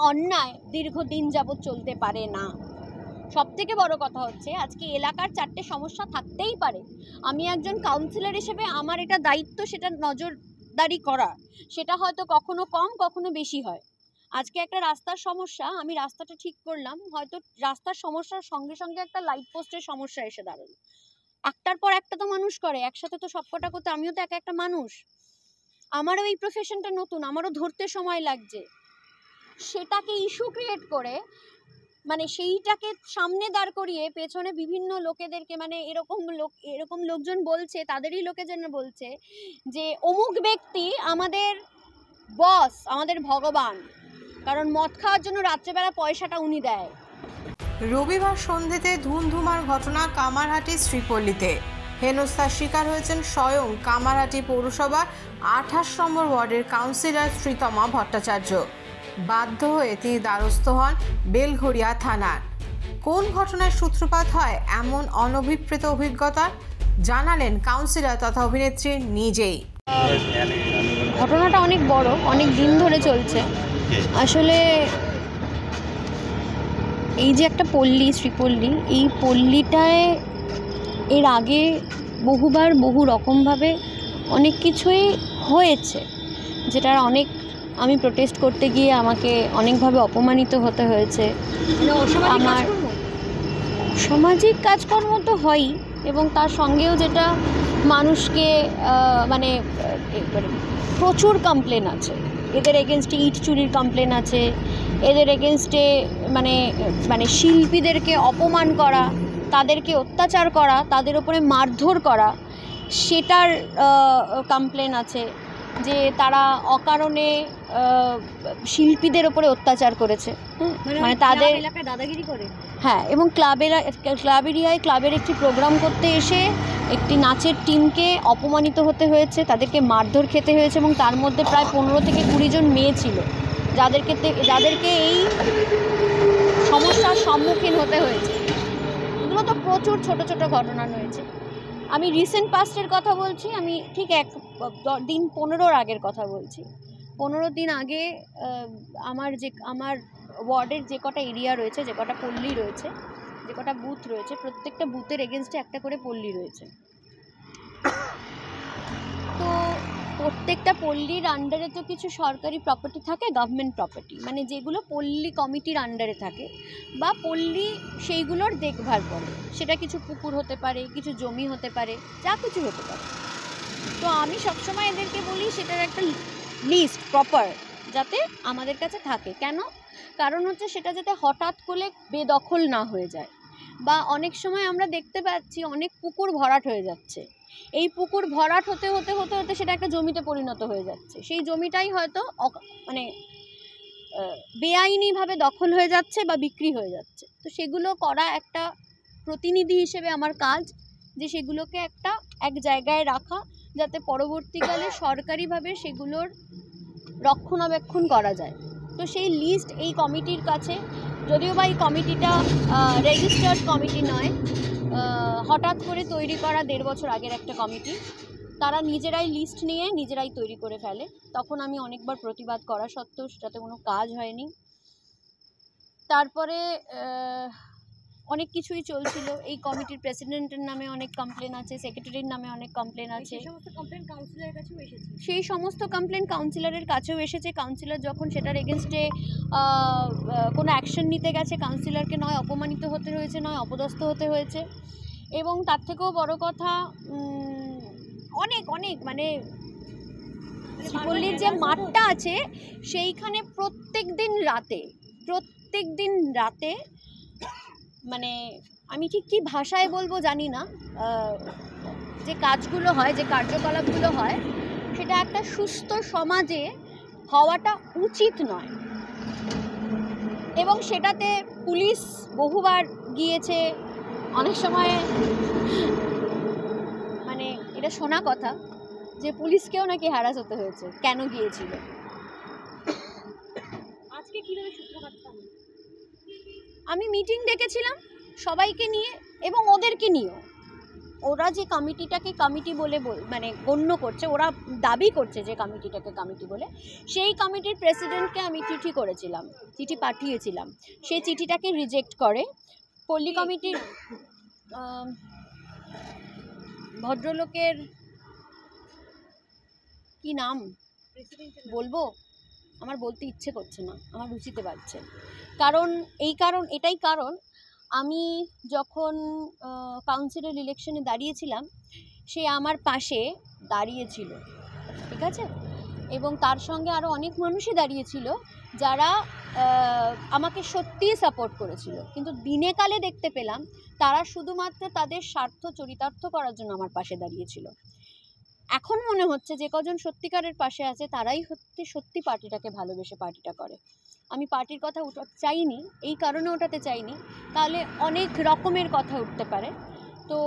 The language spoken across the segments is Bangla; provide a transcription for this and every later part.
অন্যায় দীর্ঘদিন যাবৎ চলতে পারে না। সবথেকে বড় কথা হচ্ছে আজকে এলাকার 4টে সমস্যা থাকতেই পারে, আমি একজন কাউন্সিলর হিসেবে আমার এটা দায়িত্ব সেটা নজরদারি করা, সেটা হয়তো কখনো কম কখনো বেশি হয়। আজকে একটা রাস্তার সমস্যা, আমি রাস্তাটা ঠিক করলাম, হয়তো রাস্তার সমস্যার সঙ্গে সঙ্গে একটা লাইট পোস্টের সমস্যা এসে দাঁড়ালো। একটার পর একটা তো মানুষ করে, একসাথে তো সবকটা করতে, আমিও তো একটা মানুষ, আমারও এই প্রফেশনটা নতুন, আমারও ধরতে সময় লাগছে। সেটাকে ইস্যু ক্রিয়েট করে, মানে সেইটাকে সামনে দাঁড় করিয়ে পেছনে বিভিন্ন লোকেদেরকে, মানে এরকম লোকজন বলছে, তাদেরই লোকেজন বলছে যে অমুক ব্যক্তি আমাদের বস, আমাদের ভগবান, কারণ মদ খাওয়ার জন্য রাত্রেবেলা পয়সাটা উনি দেয়। রবিবার সন্ধ্যেতে ধুমধুমার ঘটনা কামারহাটি শ্রীপল্লীতে। হেনস্থার শিকার হয়েছেন স্বয়ং কামারহাটি পৌরসভার 28 নম্বর ওয়ার্ডের কাউন্সিলর শ্রীতমা ভট্টাচার্য। বাধ্য হয়ে তিনি দ্বারস্থ হন বেলঘড়িয়া থানার। কোন ঘটনার সূত্রপাত হয় এমন অনভিপ্রেত অভিজ্ঞতা জানালেন কাউন্সিলর তথা অভিনেত্রী নিজেই। ঘটনাটা অনেক বড়, অনেক দিন ধরে চলছে। আসলে এই যে একটা পল্লী, শ্রীপল্লী, এই পল্লীটায় এর আগে বহুবার বহু রকমভাবে অনেক কিছুই হয়েছে, যেটার অনেক আমি প্রোটেস্ট করতে গিয়ে আমাকে অনেকভাবে অপমানিত হতে হয়েছে। আমার সামাজিক কাজকর্ম তো হয়ই, এবং তার সঙ্গেও যেটা মানুষকে মানে প্রচুর কমপ্লেন আছে এদের এগেনস্টে, ইট চুরির কমপ্লেন আছে এদের এগেনস্টে, মানে শিল্পীদেরকে অপমান করা, তাদেরকে অত্যাচার করা, তাদের উপরে মারধর করা, সেটার কমপ্লেন আছে যে তারা অকারণে শিল্পীদের ওপরে অত্যাচার করেছে, মানে তাদের এলাকায় দাদাগিরি করে। হ্যাঁ, এবং ক্লাবের একটি প্রোগ্রাম করতে এসে একটি নাচের টিমকে অপমানিত হতে হয়েছে, তাদেরকে মারধর খেতে হয়েছে, এবং তার মধ্যে প্রায় 15 থেকে 20 জন মেয়ে ছিল যাদেরকে এই সমস্যার সম্মুখীন হতে হয়েছে। এগুলো তো প্রচুর ছোট ছোট ঘটনা রয়েছে। আমি রিসেন্ট পাস্টের কথা বলছি, আমি ঠিক 15 আগের কথা বলছি। 15 দিন আগে আমার ওয়ার্ডের যে কটা এরিয়া রয়েছে, যে কটা পল্লী রয়েছে, যে কটা বুথ রয়েছে, প্রত্যেকটা বুথের এগেনস্টে একটা করে পল্লী রয়েছে। তো প্রত্যেকটা পল্লীর আন্ডারে তো কিছু সরকারি প্রপার্টি থাকে, গভর্নমেন্ট প্রপার্টি, মানে যেগুলো পল্লী কমিটির আন্ডারে থাকে বা পল্লী সেইগুলোর দেখভাল করে। সেটা কিছু পুকুর হতে পারে, কিছু জমি হতে পারে, যা কিছু হতে পারে। তো আমি সবসময় এদেরকে বলি সেটার একটা লিস্ট প্রপার যাতে আমাদের কাছে থাকে। কেন? কারণ হচ্ছে সেটা যাতে হঠাৎ করে বেদখল না হয়ে যায়, বা অনেক সময় আমরা দেখতে পাচ্ছি অনেক পুকুর ভরাট হয়ে যাচ্ছে, এই পুকুর ভরাট হতে হতে হতে হতে সেটা একটা জমিতে পরিণত হয়ে যাচ্ছে, সেই জমিটাই হয়তো মানে বেআইনিভাবে দখল হয়ে যাচ্ছে বা বিক্রি হয়ে যাচ্ছে। তো সেগুলো করা একটা প্রতিনিধি হিসেবে আমার কাজ, যে সেগুলোকে এক জায়গায় রাখা, যাতে পরবর্তীকালে সরকারিভাবে সেগুলোর রক্ষণাবেক্ষণ করা যায়। তো সেই লিস্ট এই কমিটির কাছে, যদিও বা এই কমিটিটা রেজিস্টার্ড কমিটি নয়, হঠাৎ করে তৈরি করা 1.5 বছর আগের একটা কমিটি, তারা নিজেরাই লিস্ট নিয়ে নিজেরাই তৈরি করে ফেলে। তখন আমি অনেকবার প্রতিবাদ করা সত্ত্বেও সেটাতে কোনো কাজ হয়নি। তারপরে অনেক কিছুই চলছিল। এই কমিটির প্রেসিডেন্টের নামে অনেক কমপ্লেন আছে, সেক্রেটারির নামে অনেক কমপ্লেন আছে, সেই সমস্ত কমপ্লেন কাউন্সিলরের কাছেও এসেছে। কাউন্সিলর যখন সেটার এগেনস্টে কোনো অ্যাকশন নিতে গেছে, কাউন্সিলরকে নয় অপমানিত হতে হয়েছে, নয় অপদস্থ হতে হয়েছে। এবং তার থেকেও বড় কথা, অনেক মানে শ্রীপল্লীর যে মাঠটা আছে সেইখানে প্রত্যেক দিন রাতে মানে আমি ঠিক কী ভাষায় বলবো জানি না, যে কাজগুলো হয়, যে কার্যকলাপগুলো হয়, সেটা একটা সুস্থ সমাজে হওয়াটা উচিত নয়। এবং সেটাতে পুলিশ বহুবার গিয়েছে, অনেক সময় মানে এটা শোনা কথা যে পুলিশকেও নাকি হ্যারাস হতে হয়েছে, কেন গিয়েছিল। আজকে কিভাবে সূত্রপাত? আমি মিটিং ডেকেছিলাম সবাইকে নিয়ে এবং ওদেরকে নিয়েও, ওরা যে কমিটিটাকে কমিটি বলে মানে গণ্য করছে, ওরা দাবি করছে যে কমিটিটাকে কমিটি বলে, সেই কমিটির প্রেসিডেন্টকে আমি চিঠি পাঠিয়েছিলাম। সেই চিঠিটাকে রিজেক্ট করে পল্লী কমিটির ভদ্রলোকের কি নাম বলবো, আমার বলতে ইচ্ছে করছে না, আমার রুচিতে পারছে। এটাই কারণ আমি যখন কাউন্সিলর ইলেকশনে দাঁড়িয়েছিলাম, সে আমার পাশে দাঁড়িয়েছিল, ঠিক আছে, এবং তার সঙ্গে আরও অনেক মানুষই দাঁড়িয়েছিল যারা আমাকে সত্যিই সাপোর্ট করেছিল। কিন্তু দিনে কালে দেখতে পেলাম তারা শুধুমাত্র তাদের স্বার্থ চরিতার্থ করার জন্য আমার পাশে দাঁড়িয়েছিল। এখন মনে হচ্ছে যে কজন সত্যিকারের পাশে আছে তারাই সত্যি পার্টিটাকে ভালোবেসে পার্টিটা করে। আমি পার্টির কথা উঠাতে চাইনি, এই কারণে ওঠাতে চাইনি, তাহলে অনেক রকমের কথা উঠতে পারে। তো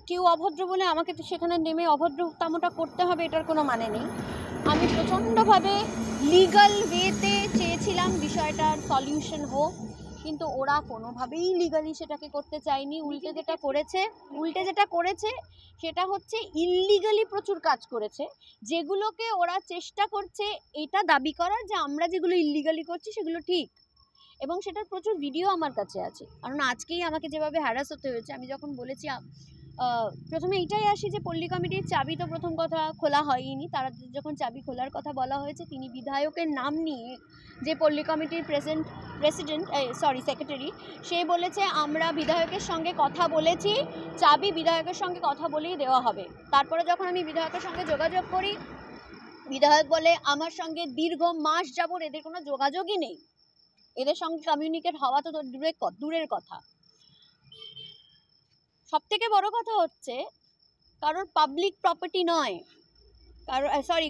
কেউ অভদ্র বলে আমাকে তো সেখানে নেমে অভদ্রতামটা করতে হবে, এটার কোনো মানে নেই। আমি প্রচণ্ডভাবে লিগাল ওয়েতে চেয়েছিলাম বিষয়টার সলিউশন হোক, কিন্তু ওরা কোনোভাবেই লিগালি সেটাকে করতে চায়নি। উল্টে যেটা করেছে সেটা হচ্ছে ইললিগালি প্রচুর কাজ করেছে, যেগুলোকে ওরা চেষ্টা করছে এটা দাবি করার যে আমরা যেগুলো ইললিগালি করছি সেগুলো ঠিক, এবং সেটার প্রচুর ভিডিও আমার কাছে আছে। কারণ আজকেই আমাকে যেভাবে হ্যারাস হতে হয়েছে, আমি যখন বলেছি প্রথমে এইটাই আসি যে পল্লী কমিটির চাবি তো প্রথম কথা খোলা হয়নি। তারা যখন চাবি খোলার কথা বলা হয়েছে, তিনি বিধায়কের নাম নিয়ে, যে পল্লী কমিটির সেক্রেটারি, সে বলেছে আমরা বিধায়কের সঙ্গে কথা বলেছি, চাবি বিধায়কের সঙ্গে কথা বলেই দেওয়া হবে। তারপরে যখন আমি বিধায়কের সঙ্গে যোগাযোগ করি, বিধায়ক বলে আমার সঙ্গে দীর্ঘ মাস যাবত এদের কোনো যোগাযোগই নেই, এদের সঙ্গে কমিউনিকেট হওয়া তো দূরের কথা। সবথেকে বড় কথা হচ্ছে কারোর পাবলিক প্রপার্টি নয়,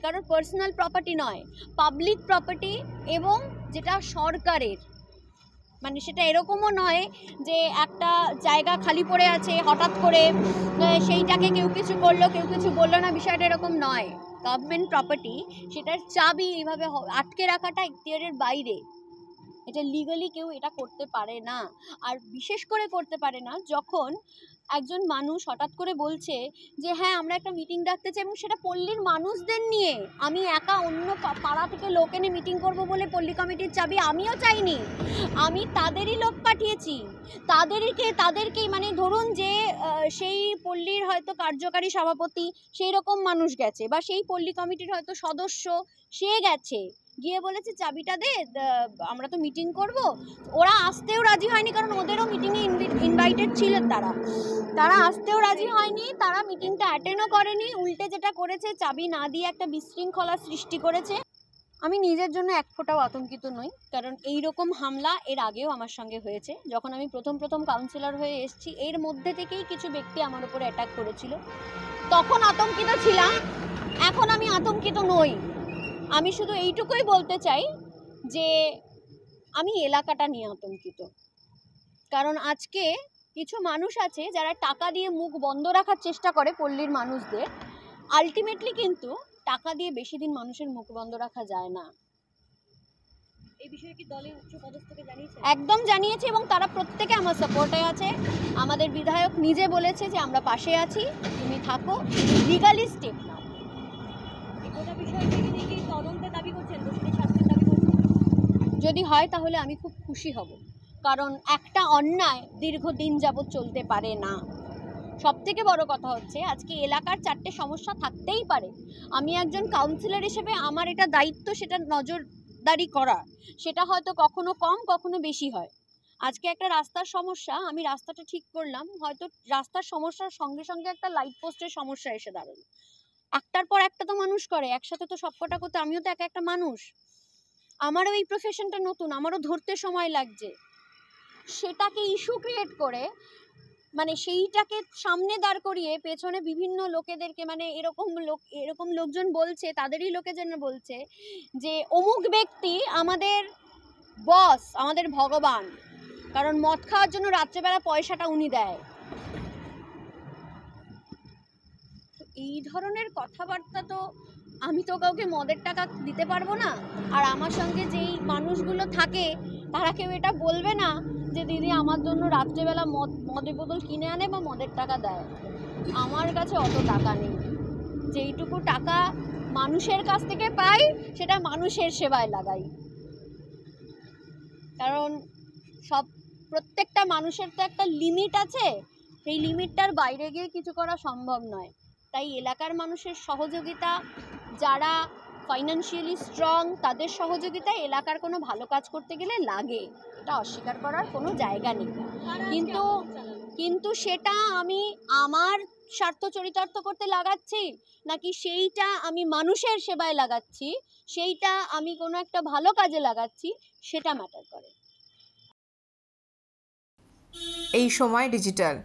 কারোর পার্সোনাল প্রপার্টি নয়, পাবলিক প্রপার্টি, এবং যেটা সরকারের। মানে সেটা এরকমও নয় যে একটা জায়গা খালি পড়ে আছে, হঠাৎ করে সেইটাকে কেউ কিছু করলো কেউ কিছু বললো না, বিষয়টা এরকম নয়। গভর্নমেন্ট প্রপার্টি, সেটার চাবি এইভাবে আটকে রাখাটা এখতিয়ারের বাইরে। এটা লিগালি কেউ এটা করতে পারে না। আর বিশেষ করে করতে পারে না যখন একজন মানুষ হঠাৎ করে বলছে যে হ্যাঁ আমরা একটা মিটিং ডাকতে চাই, এবং সেটা পল্লীর মানুষদের নিয়ে। আমি একা অন্য পাড়া থেকে লোক এনে মিটিং করবো বলে পল্লী কমিটির চাবি আমিও চাইনি, আমি তাদেরই লোক পাঠিয়েছি, তাদেরকেই মানে ধরুন যে সেই পল্লীর হয়তো কার্যকারী সভাপতি সেই রকম মানুষ গেছে, বা সেই পল্লী কমিটির হয়তো সদস্য সে গেছে, গিয়ে বলেছে চাবিটা দে, আমরা তো মিটিং করব। ওরা আসতেও রাজি হয়নি, কারণ ওদেরও মিটিংয়ে ইনভাইটেড ছিলেন, তারা আসতেও রাজি হয়নি, তারা মিটিংটা অ্যাটেন্ডও করেনি। উল্টে যেটা করেছে, চাবি না দিয়ে একটা বিশৃঙ্খলা সৃষ্টি করেছে। আমি নিজের জন্য এক ফোঁটাও আতঙ্কিত নই, কারণ এই রকম হামলা এর আগেও আমার সঙ্গে হয়েছে। যখন আমি প্রথম কাউন্সিলর হয়ে এসেছি, এর মধ্যে থেকেই কিছু ব্যক্তি আমার উপরে অ্যাটাক করেছিল, তখন আতঙ্কিত ছিলাম, এখন আমি আতঙ্কিত নই। আমি শুধু এইটুকুই বলতে চাই যে আমি এলাকাটা নিয়ে আতঙ্কিত, কারণ আজকে কিছু মানুষ আছে যারা টাকা দিয়ে মুখ বন্ধ রাখার চেষ্টা করে পল্লীর মানুষদের। আলটিমেটলি কিন্তু টাকা দিয়ে বেশি দিন মানুষের মুখ বন্ধ রাখা যায় না। এই বিষয়ে কি দলের উচ্চপদস্থকে জানিয়েছে? একদম জানিয়েছে, এবং তারা প্রত্যেকে আমার সাপোর্টে আছে। আমাদের বিধায়ক নিজে বলেছে যে আমরা পাশে আছি, তুমি থাকো, লিগালি স্টেপ নাও। যদি হয় তাহলে আমি খুব খুশি হব, কারণ একটা অন্যায় দীর্ঘদিন যাবৎ চলতে পারে না। সবথেকে বড় কথা হচ্ছে আজকে এলাকার 4টে সমস্যা থাকতেই পারে, আমি একজন কাউন্সিলর হিসেবে আমার এটা দায়িত্ব সেটা নজরদারি করা, সেটা হয়তো কখনো কম কখনো বেশি হয়। আজকে একটা রাস্তার সমস্যা, আমি রাস্তাটা ঠিক করলাম, হয়তো রাস্তার সমস্যার সঙ্গে সঙ্গে একটা লাইট পোস্টের সমস্যা এসে দাঁড়ালো। একটার পর একটা তো মানুষ করে, একসাথে তো সবকটা করতে, আমিও তো একটা মানুষ, আমারও এই প্রফেশনটা নতুন, আমারও ধরতে সময় লাগছে। সেটাকে ইস্যু ক্রিয়েট করে, মানে সেইটাকে সামনে দাঁড় করিয়ে পেছনে বিভিন্ন লোকেদেরকে, মানে এরকম লোকজন বলছে, তাদেরই লোকেজন বলছে যে অমুক ব্যক্তি আমাদের বস, আমাদের ভগবান, কারণ মদ খাওয়ার জন্য রাত্রেবেলা পয়সাটা উনি দেয়। এই ধরনের কথাবার্তা তো আমি তো কাউকে মদের টাকা দিতে পারবো না। আর আমার সঙ্গে যেই মানুষগুলো থাকে তারা কেউ এটা বলবে না যে দিদি আমার জন্য রাত্রেবেলা মদের বোতল কিনে আনে বা মদের টাকা দেয়। আমার কাছে অত টাকা নেই, যেইটুকু টাকা মানুষের কাছ থেকে পাই সেটা মানুষের সেবায় লাগাই। কারণ প্রত্যেকটা মানুষের তো একটা লিমিট আছে, সেই লিমিটটার বাইরে গিয়ে কিছু করা সম্ভব নয়। তাই এলাকার মানুষের সহযোগিতা, যারা ফাইন্যান্সিয়ালি স্ট্রং তাদের সহযোগিতা এলাকার কোনো ভালো কাজ করতে গেলে লাগে, এটা অস্বীকার করার কোনো জায়গা নেই। কিন্তু সেটা আমি আমার স্বার্থ চরিতার্থ করতে লাগাচ্ছি নাকি সেইটা আমি মানুষের সেবায় লাগাচ্ছি, সেইটা আমি কোনো একটা ভালো কাজে লাগাচ্ছি, সেটা ম্যাটার করে। এই সময় ডিজিটাল।